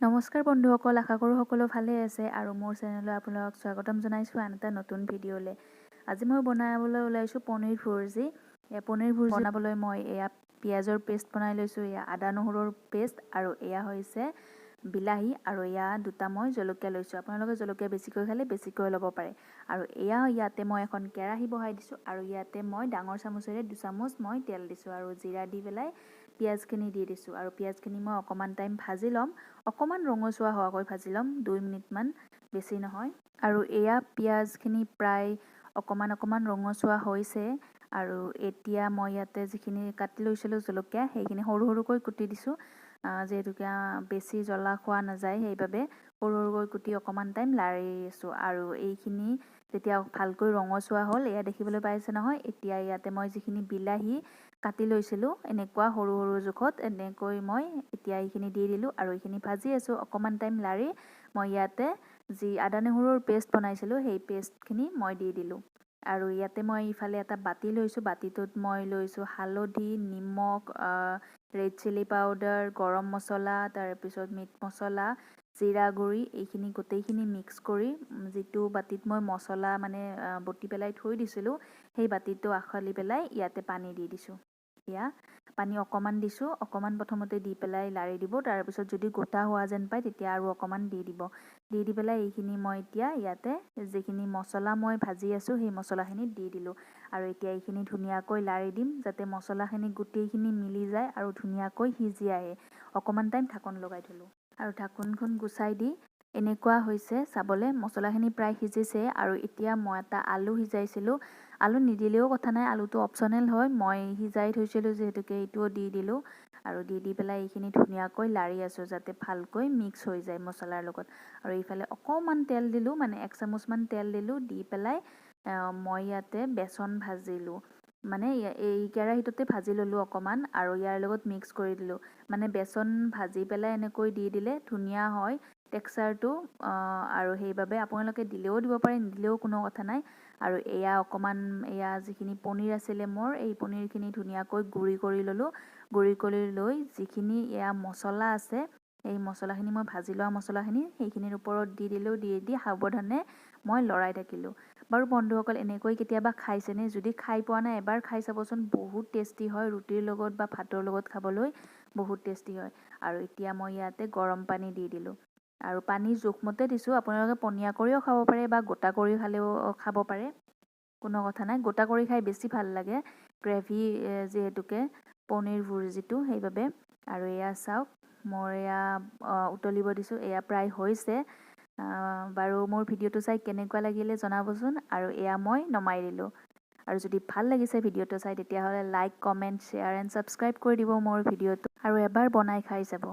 নমস্কাৰ বন্ধুসকল, আশা কৰোঁ সকলো ভালে আছে আৰু মোৰ চেনেললৈ আপোনালোকক স্বাগতম জনাইছোঁ আন এটা নতুন ভিডিঅ'লৈ। আজি মই বনাবলৈ ওলাইছোঁ পনীৰ ভুৰ্জি। পনীৰ ভুৰ্জি বনাবলৈ মই এয়া পিঁয়াজৰ পেষ্ট বনাই লৈছোঁ, এয়া আদা নহৰুৰ পেষ্ট আৰু এয়া হৈছে বিলাহী আৰু এয়া দুটা মই জলকীয়া লৈছোঁ। আপোনালোকে জলকীয়া বেছিকৈ খালে বেছিকৈ ল'ব পাৰে। আৰু ইয়াতে মই এখন কেৰাহী বহাই দিছোঁ আৰু ইয়াতে মই ডাঙৰ চামুচেৰে 2 চামুচ মই তেল দিছোঁ আৰু জিৰা দি পেলাই পিঁয়াজখিনি দি দিছোঁ আৰু পিঁয়াজখিনি মই অকণমান টাইম ভাজি ল'ম। অকণমান ৰঙচুৱা হোৱাকৈ ভাজি ল'ম, 2 মিনিটমান, বেছি নহয়। আৰু এয়া পিঁয়াজখিনি প্ৰায় অকণমান ৰঙচুৱা হৈছে আৰু এতিয়া মই ইয়াতে যিখিনি কাটি লৈছিলোঁ জলকীয়া সেইখিনি সৰু সৰুকৈ কুটি দিছোঁ, যিহেতুকে বেছি জ্বলা খোৱা নাযায় সেইবাবে সৰু সৰুকৈ কুটি অকণমান টাইম লাৰি আছোঁ। আৰু এইখিনি যেতিয়া ভালকৈ ৰঙচুৱা হ'ল, এয়া দেখিবলৈ পাইছে নহয়। এতিয়া ইয়াতে মই যিখিনি বিলাহী কাটি লৈছিলোঁ এনেকুৱা সৰু সৰু জোখত, এনেকৈ মই এতিয়া এইখিনি দি দিলোঁ আৰু এইখিনি ভাজি আছোঁ অকণমান টাইম লাৰি। মই ইয়াতে যি আদা নহৰুৰ পেষ্ট বনাইছিলোঁ সেই পেষ্টখিনি মই দি দিলোঁ। আৰু ইয়াতে মই ইফালে এটা বাতি লৈছোঁ, বাতিটোত মই লৈছোঁ হালধি, নিমখ, ৰেড চিলি পাউডাৰ, গৰম মছলা, তাৰপিছত মিট মছলা, জিৰা গুড়ি, এইখিনি গোটেইখিনি মিক্স কৰি যিটো বাতিত মই মছলা বটি পেলাই থৈ দিছিলোঁ সেই বাতিটো আখলি পেলাই ইয়াতে পানী দি দিছোঁ। এয়া পানী অকণমান দিছোঁ, অকণমান প্ৰথমতে দি পেলাই লাৰি দিব, তাৰপিছত যদি গোটা হোৱা যেন পায় তেতিয়া আৰু অকণমান দি দিব। দি পেলাই এইখিনি মই এতিয়া ইয়াতে যিখিনি মছলা মই ভাজি আছোঁ সেই মছলাখিনি দি দিলোঁ আৰু এতিয়া এইখিনি ধুনীয়াকৈ লাৰি দিম যাতে মছলাখিনি গোটেইখিনি মিলি যায় আৰু ধুনীয়াকৈ সিজি আহে। অকণমান টাইম ঢাকন লগাই থলোঁ আৰু ঢাকনখন গুচাই দি এনেকুৱা হৈছে চাবলৈ, মছলাখিনি প্ৰায় সিজিছে। আৰু এতিয়া মই এটা আলু সিজাইছিলোঁ, আলু নিদিলেও কথা নাই, আলুটো অপশ্যনেল হয়, মই সিজাই থৈছিলোঁ যিহেতুকে এইটোও দি দিলোঁ আৰু দি পেলাই এইখিনি ধুনীয়াকৈ লাৰি আছোঁ যাতে ভালকৈ মিক্স হৈ যায় মছলাৰ লগত। আৰু এইফালে অকণমান তেল দিলোঁ, 1 চামুচমান তেল দিলোঁ, দি পেলাই মই ইয়াতে বেচন ভাজিলোঁ, এই কেৰাহীটোতে ভাজি ল'লোঁ অকণমান আৰু ইয়াৰ লগত মিক্স কৰি দিলোঁ। বেচন ভাজি পেলাই এনেকৈ দি দিলে ধুনীয়া হয় টেক্সচাৰটো, আৰু সেইবাবে আপোনালোকে দিলেও দিব পাৰে, নিদিলেও কোনো কথা নাই। আৰু এয়া যিখিনি পনীৰ আছিলে মোৰ, এই পনীৰখিনি ধুনীয়াকৈ গুড়ি কৰি ল'লোঁ। গুড়ি কৰি লৈ যিখিনি এয়া মছলা আছে, এই মছলাখিনি মই ভাজি লোৱা মছলাখিনি সেইখিনিৰ ওপৰত দি দিলোঁ, দি সাৱধানে মই লৰাই থাকিলোঁ। বাৰু বন্ধুসকল, এনেকৈ কেতিয়াবা খাইছেনে? যদি খাই পোৱা নাই এবাৰ খাই চাবচোন, বহুত টেষ্টি হয়, ৰুটিৰ লগত বা ভাতৰ লগত খাবলৈ বহুত টেষ্টি হয়। আৰু এতিয়া মই ইয়াতে গৰম পানী দি দিলোঁ আৰু পানী জোখমতে দিছোঁ। আপোনালোকে পনীয়া কৰিও খাব পাৰে বা গোটা কৰি খালেও খাব পাৰে, কোনো কথা নাই। গোটা কৰি খাই বেছি ভাল লাগে, গ্ৰেভি যিহেতুকে পনীৰ ভুৰ্জিটো, সেইবাবে। আৰু এয়া চাওক, মই এয়া উতলিব দিছোঁ, এয়া প্ৰায় হৈছে। বাৰু মোৰ ভিডিঅ'টো চাই কেনেকুৱা লাগিলে জনাবচোন। আৰু এয়া মই নমাই দিলোঁ। আৰু যদি ভাল লাগিছে ভিডিঅ'টো চাই তেতিয়াহ'লে like, comment, share and subscribe কৰি দিব মোৰ ভিডিঅ'টো আৰু এবাৰ বনাই খাই চাব।